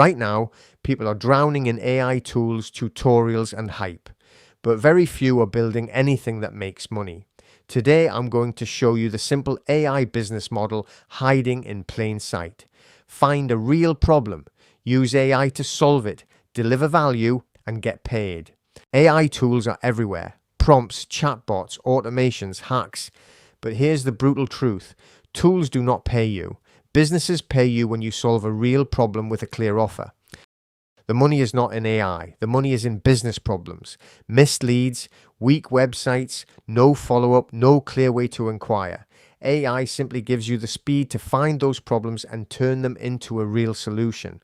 Right now, people are drowning in AI tools, tutorials, and hype, but very few are building anything that makes money. Today, I'm going to show you the simple AI business model hiding in plain sight. Find a real problem, use AI to solve it, deliver value, and get paid. AI tools are everywhere: prompts, chatbots, automations, hacks. But here's the brutal truth: tools do not pay you. Businesses pay you when you solve a real problem with a clear offer. The money is not in AI. The money is in business problems: missed leads, weak websites, no follow-up, no clear way to inquire. AI simply gives you the speed to find those problems and turn them into a real solution.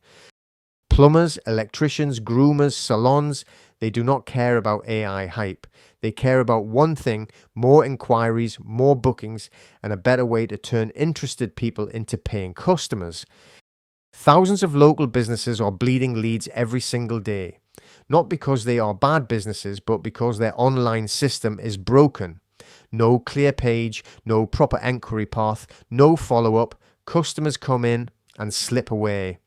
Plumbers, electricians, groomers, salons, they do not care about AI hype. They care about one thing: more inquiries, more bookings, and a better way to turn interested people into paying customers. Thousands of local businesses are bleeding leads every single day, not because they are bad businesses, but because their online system is broken. No clear page, no proper enquiry path, no follow-up. Customers come in and slip away.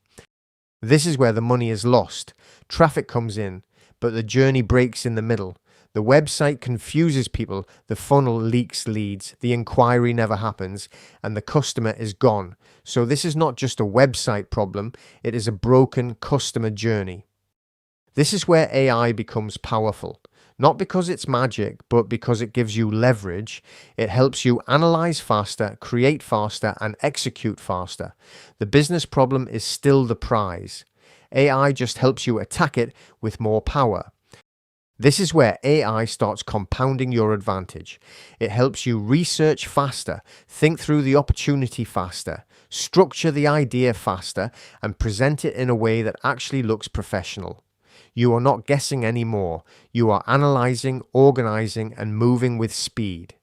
This is where the money is lost. Traffic comes in, but the journey breaks in the middle. The website confuses people, the funnel leaks leads, the inquiry never happens, and the customer is gone. So this is not just a website problem, it is a broken customer journey. This is where AI becomes powerful. Not because it's magic, but because it gives you leverage. It helps you analyze faster, create faster, and execute faster. The business problem is still the prize. AI just helps you attack it with more power. This is where AI starts compounding your advantage. It helps you research faster, think through the opportunity faster, structure the idea faster, and present it in a way that actually looks professional. You are not guessing anymore. You are analyzing, organizing, and moving with speed.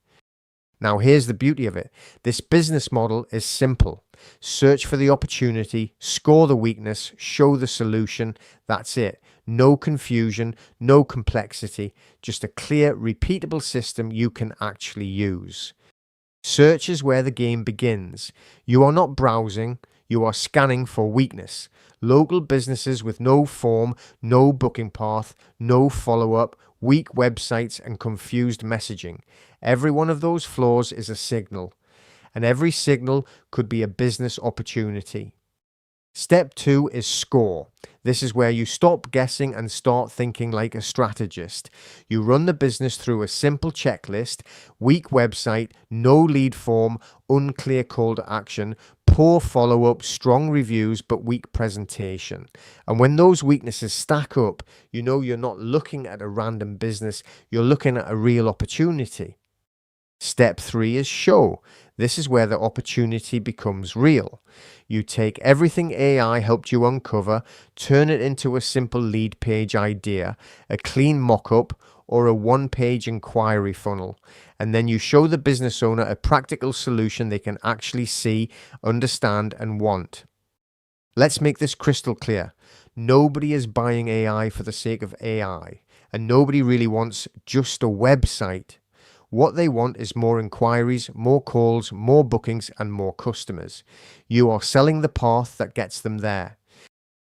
Now, here's the beauty of it. This business model is simple. Search for the opportunity, score the weakness, show the solution. That's it. No confusion, no complexity, just a clear, repeatable system you can actually use. Search is where the game begins. You are not browsing, you are scanning for weakness. Local businesses with no form, no booking path, no follow-up, weak websites, and confused messaging. Every one of those flaws is a signal, and every signal could be a business opportunity. Step 2 is score. This is where you stop guessing and start thinking like a strategist. You run the business through a simple checklist: weak website, no lead form, unclear call to action, poor follow-up, strong reviews, but weak presentation. And when those weaknesses stack up, you know you're not looking at a random business, you're looking at a real opportunity. Step 3 is show. This is where the opportunity becomes real. You take everything AI helped you uncover, turn it into a simple lead page idea, a clean mock-up, or a one-page inquiry funnel. And then you show the business owner a practical solution they can actually see, understand, and want. Let's make this crystal clear. Nobody is buying AI for the sake of AI, and nobody really wants just a website. What they want is more inquiries, more calls, more bookings, and more customers. You are selling the path that gets them there.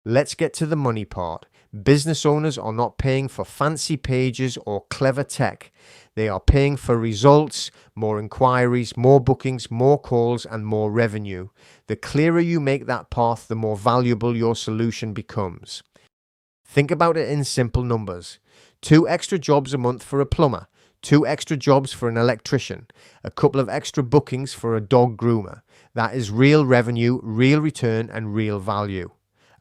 Let's get to the money part. Business owners are not paying for fancy pages or clever tech. They are paying for results, more inquiries, more bookings, more calls, and more revenue. The clearer you make that path, the more valuable your solution becomes. Think about it in simple numbers. 2 extra jobs a month for a plumber, 2 extra jobs for an electrician, a couple of extra bookings for a dog groomer. That is real revenue, real return, and real value.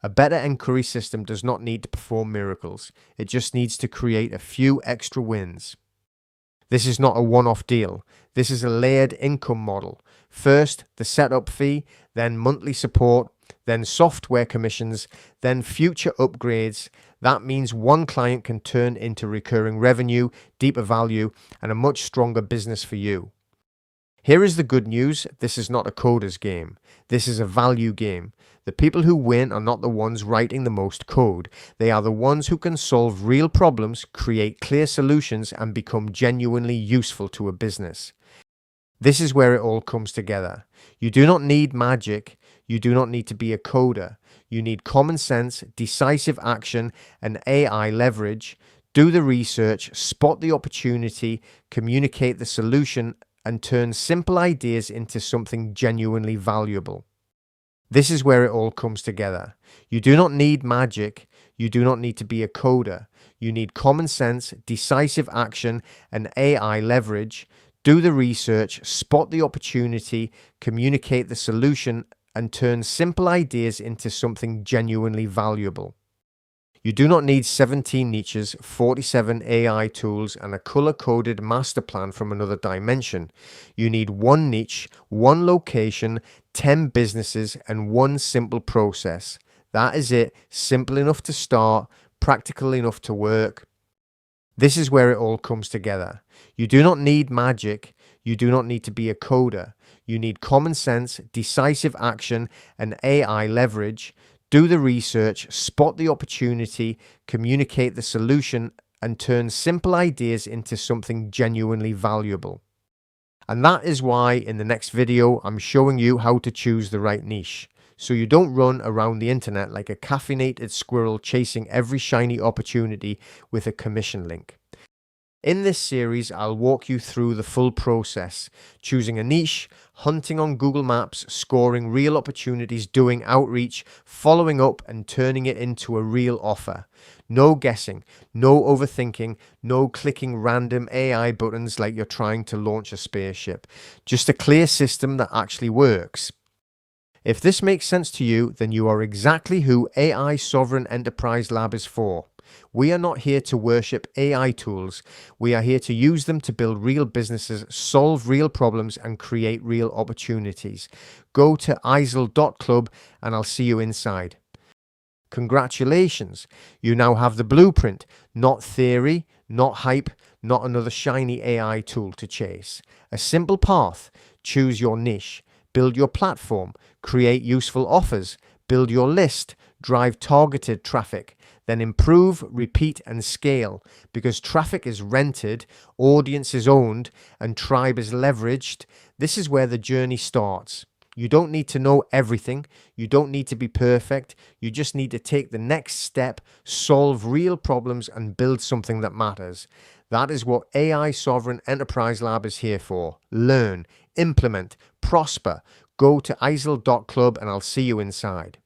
A better inquiry system does not need to perform miracles. It just needs to create a few extra wins. This is not a one-off deal. This is a layered income model. First, the setup fee, then monthly support, then software commissions, then future upgrades. That means one client can turn into recurring revenue, deeper value, and a much stronger business for you. Here is the good news. This is not a coder's game. This is a value game. The people who win are not the ones writing the most code. They are the ones who can solve real problems, create clear solutions, and become genuinely useful to a business. This is where it all comes together. You do not need magic. You do not need to be a coder. You need common sense, decisive action, and AI leverage. Do the research, spot the opportunity, communicate the solution, and turn simple ideas into something genuinely valuable. This is where it all comes together. You do not need magic. You do not need to be a coder. You need common sense, decisive action, and AI leverage. Do the research, spot the opportunity, communicate the solution, and turn simple ideas into something genuinely valuable. You do not need 17 niches, 47 AI tools, and a color-coded master plan from another dimension. You need one niche, one location, 10 businesses, and one simple process. That is it. Simple enough to start, practical enough to work. This is where it all comes together. You do not need magic. You do not need to be a coder. You need common sense, decisive action, and AI leverage. Do the research, spot the opportunity, communicate the solution, and turn simple ideas into something genuinely valuable. And that is why in the next video, I'm showing you how to choose the right niche, so you don't run around the internet like a caffeinated squirrel chasing every shiny opportunity with a commission link. In this series, I'll walk you through the full process, choosing a niche, hunting on Google Maps, scoring real opportunities, doing outreach, following up, and turning it into a real offer. No guessing, no overthinking, no clicking random AI buttons like you're trying to launch a spaceship. Just a clear system that actually works. If this makes sense to you, then you are exactly who AI Sovereign Enterprise Lab is for. We are not here to worship AI tools. We are here to use them to build real businesses, solve real problems, and create real opportunities. Go to aisel.club and I'll see you inside. Congratulations, you now have the blueprint, not theory, not hype, not another shiny AI tool to chase. A simple path: choose your niche, build your platform, create useful offers, build your list, drive targeted traffic, then improve, repeat, and scale. Because traffic is rented, audience is owned, and tribe is leveraged, this is where the journey starts. You don't need to know everything. You don't need to be perfect. You just need to take the next step, solve real problems, and build something that matters. That is what AI Sovereign Enterprise Lab is here for. Learn, implement, prosper. Go to aisel.club and I'll see you inside.